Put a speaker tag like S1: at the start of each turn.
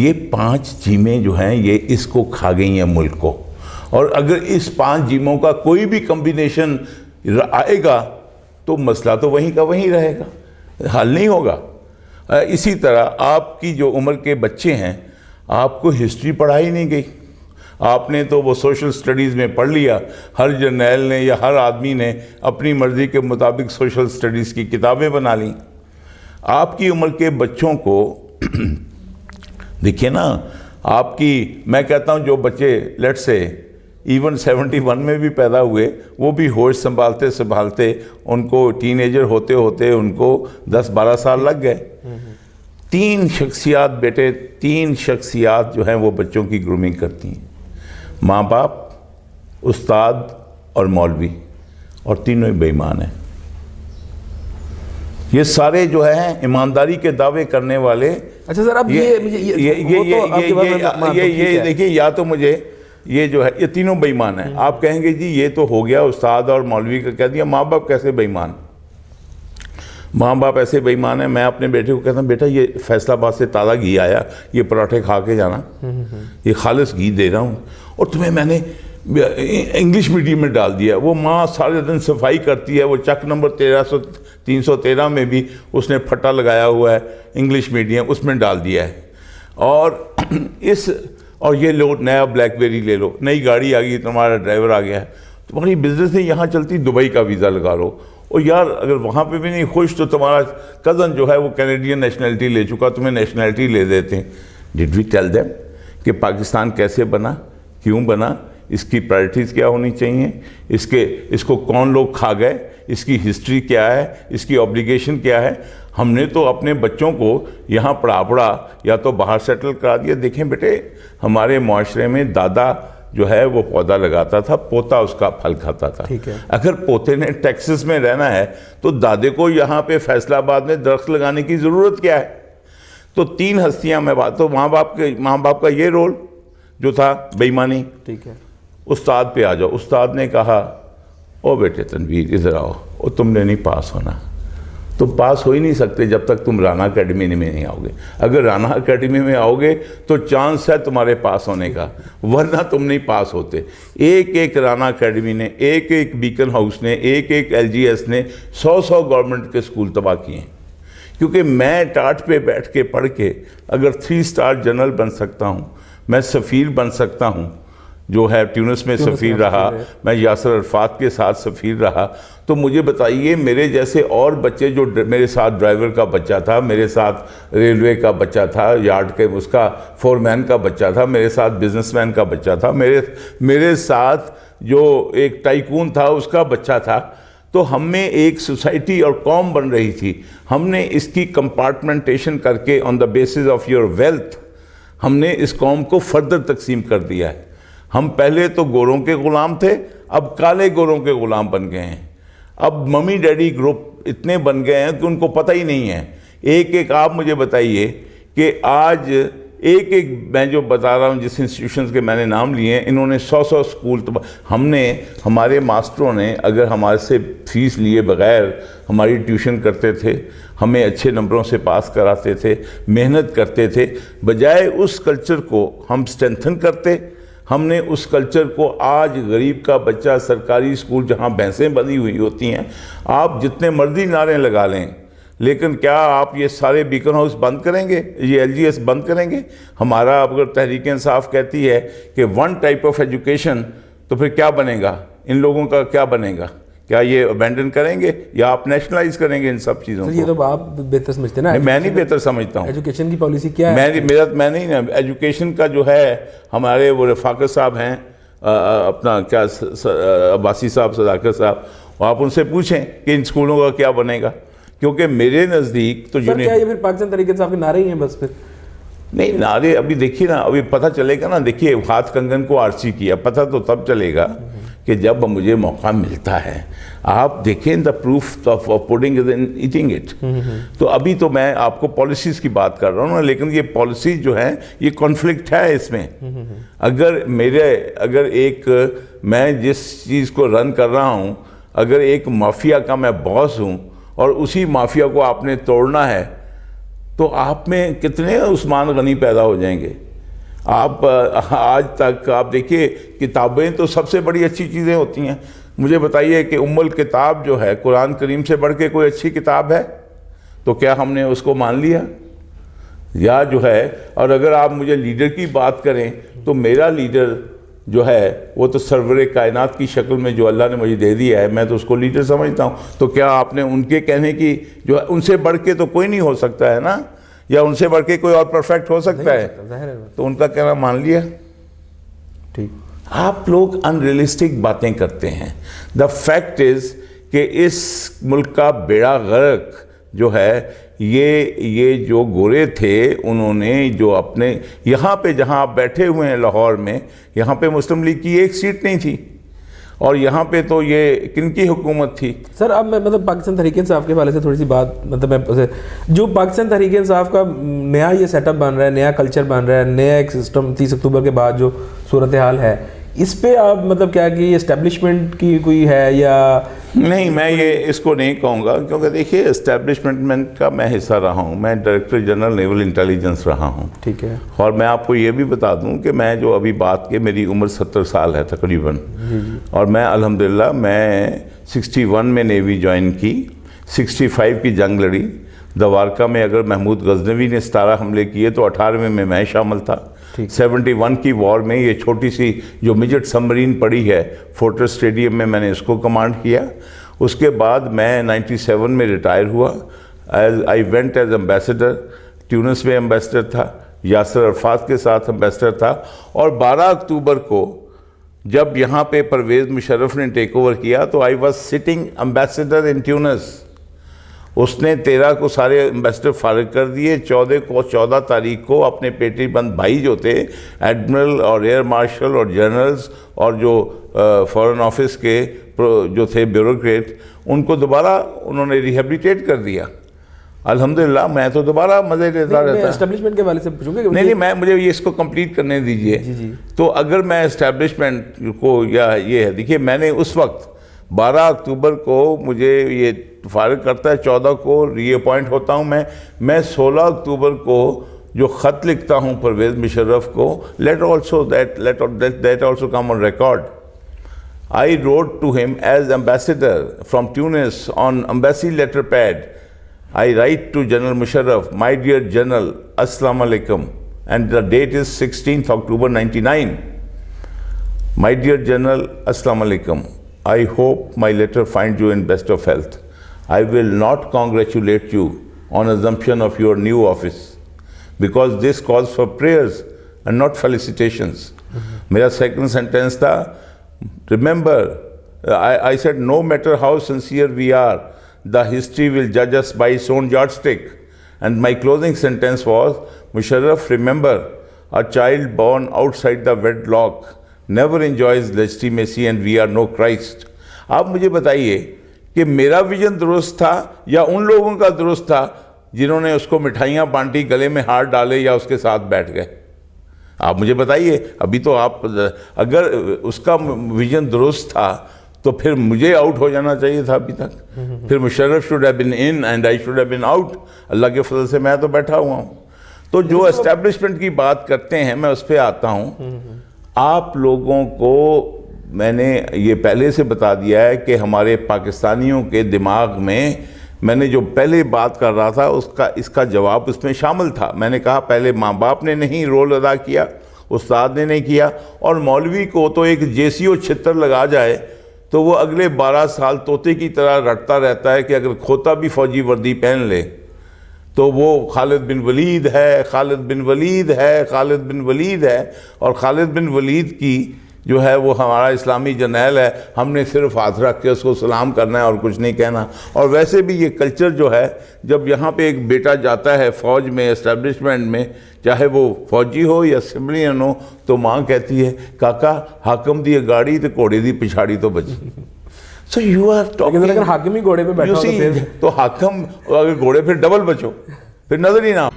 S1: یہ 5 جیمیں جو ہیں یہ اس کو کھا گئی ہیں ملک کو، اور اگر اس 5 جیموں کا کوئی بھی کمبینیشن آئے گا تو مسئلہ تو وہیں کا وہیں رہے گا، حل نہیں ہوگا۔ اسی طرح آپ کی جو عمر کے بچے ہیں، آپ کو ہسٹری پڑھائی نہیں گئی، آپ نے تو وہ سوشل سٹڈیز میں پڑھ لیا، ہر جرنیل نے یا ہر آدمی نے اپنی مرضی کے مطابق سوشل سٹڈیز کی کتابیں بنا لیں۔ آپ کی عمر کے بچوں کو دیکھیے نا، آپ کی، میں کہتا ہوں جو بچے لیٹ سے ایون 71 میں بھی پیدا ہوئے، وہ بھی ہوش سنبھالتے سنبھالتے ان کو ٹین ایجر ہوتے ہوتے ان کو 10-12 سال لگ گئے۔ 3 شخصیات بیٹے، 3 شخصیات جو ہیں وہ بچوں کی گرومنگ کرتی ہیں، ماں باپ، استاد اور مولوی، اور تینوں ہی بے ایمان ہیں۔ یہ سارے جو ہیں ایمانداری کے دعوے کرنے والے۔
S2: اچھا سر، اب یہ
S1: دیکھیے، یا تو مجھے یہ جو ہے یہ تینوں بے ایمان ہیں، آپ کہیں گے جی یہ تو ہو گیا استاد اور مولوی کا کہہ دیا، ماں باپ کیسے بے ایمان؟ ماں باپ ایسے بے ایمان ہیں، میں اپنے بیٹے کو کہتا ہوں بیٹا یہ فیصل آباد سے تازہ گھی آیا، یہ پراٹھے کھا کے جانا، یہ خالص گھی دے رہا ہوں، اور تمہیں میں نے انگلش میڈیم میں ڈال دیا۔ وہ ماں سارے دن صفائی کرتی ہے، وہ چک نمبر 313 میں بھی اس نے پھٹا لگایا ہوا ہے، انگلش میڈیم اس میں ڈال دیا ہے۔ اور یہ لو نیا بلیک بیری لے لو، نئی گاڑی آ گئی، تمہارا ڈرائیور آ گیا ہے، تمہاری بزنس نہیں یہاں چلتی، دبئی کا ویزا لگا لو۔ اور یار اگر وہاں پہ بھی نہیں خوش تو تمہارا کزن جو ہے وہ کینیڈین نیشنلٹی لے چکا، تمہیں نیشنلٹی لے دیتے ہیں۔ ڈڈ وی ٹیل دیم کہ پاکستان کیسے بنا، کیوں بنا، اس کی پرائرٹیز کیا ہونی چاہیے، اس کو کون لوگ کھا گئے، اس کی ہسٹری کیا ہے، اس کی اوبلیگیشن کیا ہے؟ ہم نے تو اپنے بچوں کو یہاں پڑھا یا تو باہر سیٹل کرا دیا۔ دیکھیں بیٹے، ہمارے معاشرے میں دادا جو ہے وہ پودا لگاتا تھا، پوتا اس کا پھل کھاتا تھا۔ اگر پوتے نے ٹیکسس میں رہنا ہے تو دادے کو یہاں پہ فیصل آباد میں درخت لگانے کی ضرورت کیا ہے؟ تو 3 ہستیاں میں بات، تو ماں باپ کا یہ رول جو تھا بے ایمانی۔
S2: ٹھیک ہے،
S1: استاد پہ آ جاؤ۔ استاد نے کہا او بیٹے تنویر ادھر آؤ، اور تم نے نہیں پاس ہونا، تم پاس ہو ہی نہیں سکتے جب تک تم رانا اکیڈمی میں نہیں آؤ گے۔ اگر رانا اکیڈمی میں آؤ گے تو چانس ہے تمہارے پاس ہونے کا، ورنہ تم نہیں پاس ہوتے۔ ایک رانا اکیڈمی نے، ایک بیکن ہاؤس نے، ایک LGS نے 100 گورنمنٹ کے سکول تباہ کیے ہیں۔ کیونکہ میں ٹاٹ پہ بیٹھ کے پڑھ کے اگر 3 سٹار جنرل بن سکتا ہوں، میں سفیر بن سکتا ہوں، جو ہے ٹیونس میں سفیر رہا، میں یاسر عرفات کے ساتھ سفیر رہا، تو مجھے بتائیے میرے جیسے اور بچے جو میرے ساتھ ڈرائیور کا بچہ تھا، میرے ساتھ ریلوے کا بچہ تھا، یارڈ کے اس کا فورمین کا بچہ تھا، میرے ساتھ بزنس مین کا بچہ تھا، میرے ساتھ جو ایک ٹائکون تھا اس کا بچہ تھا، تو ہم میں ایک سوسائٹی اور قوم بن رہی تھی۔ ہم نے اس کی کمپارٹمنٹیشن کر کے on the basis of your wealth ہم نے اس قوم کو فردر تقسیم کر دیا ہے۔ ہم پہلے تو گوروں کے غلام تھے، اب کالے گوروں کے غلام بن گئے ہیں۔ اب ممی ڈیڈی گروپ اتنے بن گئے ہیں کہ ان کو پتہ ہی نہیں ہے۔ ایک آپ مجھے بتائیے کہ آج ایک میں جو بتا رہا ہوں جس انسٹیٹیوشنز کے میں نے نام لیے ہیں، انہوں نے 100 سکول ہمارے ماسٹروں نے اگر ہمارے سے فیس لیے بغیر ہماری ٹیوشن کرتے تھے، ہمیں اچھے نمبروں سے پاس کراتے تھے، محنت کرتے تھے، بجائے اس کلچر کو ہم اسٹرینتھن کرتے، ہم نے اس کلچر کو آج غریب کا بچہ سرکاری اسکول جہاں بھینسیں بندھی ہوئی ہوتی ہیں، آپ جتنے مرضی نعرے لگا لیں، لیکن کیا آپ یہ سارے بیکن ہاؤس بند کریں گے، یہ LGS بند کریں گے؟ ہمارا اگر تحریک انصاف کہتی ہے کہ 1 ٹائپ آف ایجوکیشن، تو پھر کیا بنے گا؟ ان لوگوں کا کیا بنے گا؟ کیا یہ ابینڈن کریں گے یا آپ نیشنلائز کریں گے ان سب چیزوں کو؟
S2: یہ تو آپ بہتر سمجھتے ہیں نا۔
S1: میں نہیں بہتر سمجھتا ہوں۔
S2: ایجوکیشن کی پالیسی کیا ہے؟
S1: میں نہیں، ایجوکیشن کا جو ہے ہمارے وہ رفاقت صاحب ہیں، اپنا کیا عباسی صاحب، صداقت صاحب، آپ ان سے پوچھیں کہ ان سکولوں کا کیا بنے گا، کیونکہ میرے نزدیک تو
S2: سر کیا یہ پھر پاکستان تحریک انصاف کے نعرے ہی ہیں بس؟ پھر
S1: نہیں، نعرے ابھی دیکھیے نا، ابھی پتہ چلے گا نا۔ دیکھیے ہاتھ کنگن کو آرسی کیا، پتہ تو تب چلے گا کہ جب مجھے موقع ملتا ہے۔ آپ دیکھیں the proof of putting is in eating it. تو ابھی تو میں آپ کو پالیسیز کی بات کر رہا ہوں نا، لیکن یہ پالیسیز جو ہیں یہ کانفلکٹ ہے اس میں۔ اگر میں جس چیز کو رن کر رہا ہوں، اگر ایک مافیا کا میں باس ہوں اور اسی مافیا کو آپ نے توڑنا ہے، تو آپ میں کتنے عثمان غنی پیدا ہو جائیں گے. آپ آج تک آپ دیکھیے کتابیں تو سب سے بڑی اچھی چیزیں ہوتی ہیں. مجھے بتائیے کہ ام الکتاب جو ہے قرآن کریم سے بڑھ کے کوئی اچھی کتاب ہے؟ تو کیا ہم نے اس کو مان لیا؟ یا جو ہے، اور اگر آپ مجھے لیڈر کی بات کریں تو میرا لیڈر جو ہے وہ تو سرور کائنات کی شکل میں جو اللہ نے مجھے دے دیا ہے، میں تو اس کو لیڈر سمجھتا ہوں. تو کیا آپ نے ان کے کہنے کی جو ہے ان سے بڑھ کے تو کوئی نہیں ہو سکتا ہے نا، یا ان سے بڑھ کے کوئی اور پرفیکٹ ہو سکتا ہے؟ تو ان کا کہنا مان لیا.
S2: ٹھیک.
S1: آپ لوگ انریلسٹک باتیں کرتے ہیں. دا فیکٹ از کہ اس ملک کا بیڑا غرق جو ہے یہ جو گورے تھے انہوں نے جو اپنے یہاں پہ جہاں آپ بیٹھے ہوئے ہیں لاہور میں، یہاں پہ مسلم لیگ کی ایک سیٹ نہیں تھی، اور یہاں پہ تو یہ کن کی حکومت تھی؟
S2: سر اب میں مطلب پاکستان تحریک انصاف کے حوالے سے تھوڑی سی بات، مطلب میں جو پاکستان تحریک انصاف کا نیا یہ سیٹ اپ بن رہا ہے، نیا کلچر بن رہا ہے، نیا ایک سسٹم 30 اکتوبر کے بعد جو صورتحال ہے، اس پہ آپ مطلب کیا کہ یہ اسٹیبلشمنٹ کی کوئی ہے یا
S1: نہیں؟ میں یہ اس کو نہیں کہوں گا، کیونکہ دیکھیے اسٹیبلشمنٹ کا میں حصہ رہا ہوں. میں ڈائریکٹر جنرل نیول انٹیلیجنس رہا ہوں.
S2: ٹھیک ہے.
S1: اور میں آپ کو یہ بھی بتا دوں کہ میں جو ابھی بات کے میری عمر 70 سال ہے تقریباً، اور میں الحمدللہ میں 61 میں نیوی جوائن کی، 65 کی جنگ لڑی. دوارکا میں اگر محمود غزنوی نے 17 حملے کیے تو 18ویں میں شامل تھا. 71 کی وار میں یہ چھوٹی سی جو مجٹ سبمرین پڑی ہے فورٹریس اسٹیڈیم میں نے اس کو کمانڈ کیا. اس کے بعد میں 97 میں ریٹائر ہوا. I went as ambassador. Tunes میں ایمبیسڈر تھا، یاسر عرفات کے ساتھ ایمبیسڈر تھا. اور 12 اکتوبر کو جب یہاں پہ پرویز مشرف نے ٹیک اوور کیا تو I was sitting ambassador in Tunis. اس نے 13 کو سارے ایمبیسڈر فارغ کر دیے. 14 تاریخ کو اپنے پیٹی بند بھائی جو تھے ایڈمرل اور ایئر مارشل اور جنرلز اور جو فورن آفس کے جو تھے بیوروکریٹ، ان کو دوبارہ انہوں نے ریہیبلیٹیٹ کر دیا. الحمدللہ میں تو دوبارہ مزے لیتا رہتا.
S2: اسٹیبلشمنٹ کے حوالے سے پوچھوں گا.
S1: نہیں میں مجھے یہ اس کو کمپلیٹ کرنے دیجئے. تو اگر میں اسٹیبلشمنٹ کو یا یہ ہے، دیکھیے میں نے اس وقت 12 اکتوبر کو مجھے یہ فارغ کرتا ہے، 14 کو ری اپوائنٹ ہوتا ہوں میں 16 اکتوبر کو جو خط لکھتا ہوں پرویز مشرف کو، let that also come on record. I wrote to him as ambassador from Tunis on embassy letter pad. I write to General Musharraf, my dear General, Assalamu alaikum, and the date is 16th October 99. My dear General, Assalamu alaikum. I hope my letter finds you in best of health. I will not congratulate you on assumption of your new office because this calls for prayers and not felicitations. Mera second sentence tha, remember, I said no matter how sincere we are, the history will judge us by its own yardstick. And my closing sentence was, Musharraf, remember, a child born outside the wedlock never enjoys legitimacy and we are no Christ. آپ مجھے بتائیے کہ میرا vision درست تھا یا ان لوگوں کا درست تھا جنہوں نے اس کو مٹھائیاں بانٹی، گلے میں ہار ڈالے یا اس کے ساتھ بیٹھ گئے؟ آپ مجھے بتائیے. ابھی تو آپ اگر اس کا ویژن درست تھا تو پھر مجھے آؤٹ ہو جانا چاہیے تھا ابھی تک. پھر Musharraf should have been in and I should have been out. اللہ کے فضل سے میں تو بیٹھا ہوا ہوں. تو جو اسٹیبلشمنٹ کی بات کرتے ہیں میں اس پہ آتا ہوں. آپ لوگوں کو میں نے یہ پہلے سے بتا دیا ہے کہ ہمارے پاکستانیوں کے دماغ میں نے جو پہلے بات کر رہا تھا اس کا جواب اس میں شامل تھا. میں نے کہا پہلے ماں باپ نے نہیں رول ادا کیا، استاد نے نہیں کیا، اور مولوی کو تو ایک JCO چھتر لگا جائے تو وہ اگلے 12 سال طوطے کی طرح رٹتا رہتا ہے کہ اگر کھوتا بھی فوجی وردی پہن لے تو وہ خالد بن ولید ہے، خالد بن ولید ہے، خالد بن ولید ہے. اور خالد بن ولید کی جو ہے وہ ہمارا اسلامی جرنیل ہے، ہم نے صرف ہاتھ رکھ کے اس کو سلام کرنا ہے اور کچھ نہیں کہنا. اور ویسے بھی یہ کلچر جو ہے، جب یہاں پہ ایک بیٹا جاتا ہے فوج میں، اسٹیبلشمنٹ میں، چاہے وہ فوجی ہو یا سمرین ہو، تو ماں کہتی ہے کاکا حاکم دی گاڑی تو گھوڑے دی پچھاڑی تو بچی. So you are talking.
S2: اگر حاکم ہی گھوڑے پہ بیٹھا ہو
S1: تو حاکم اگر گھوڑے پھر ڈبل بچو، پھر نظر ہی نہ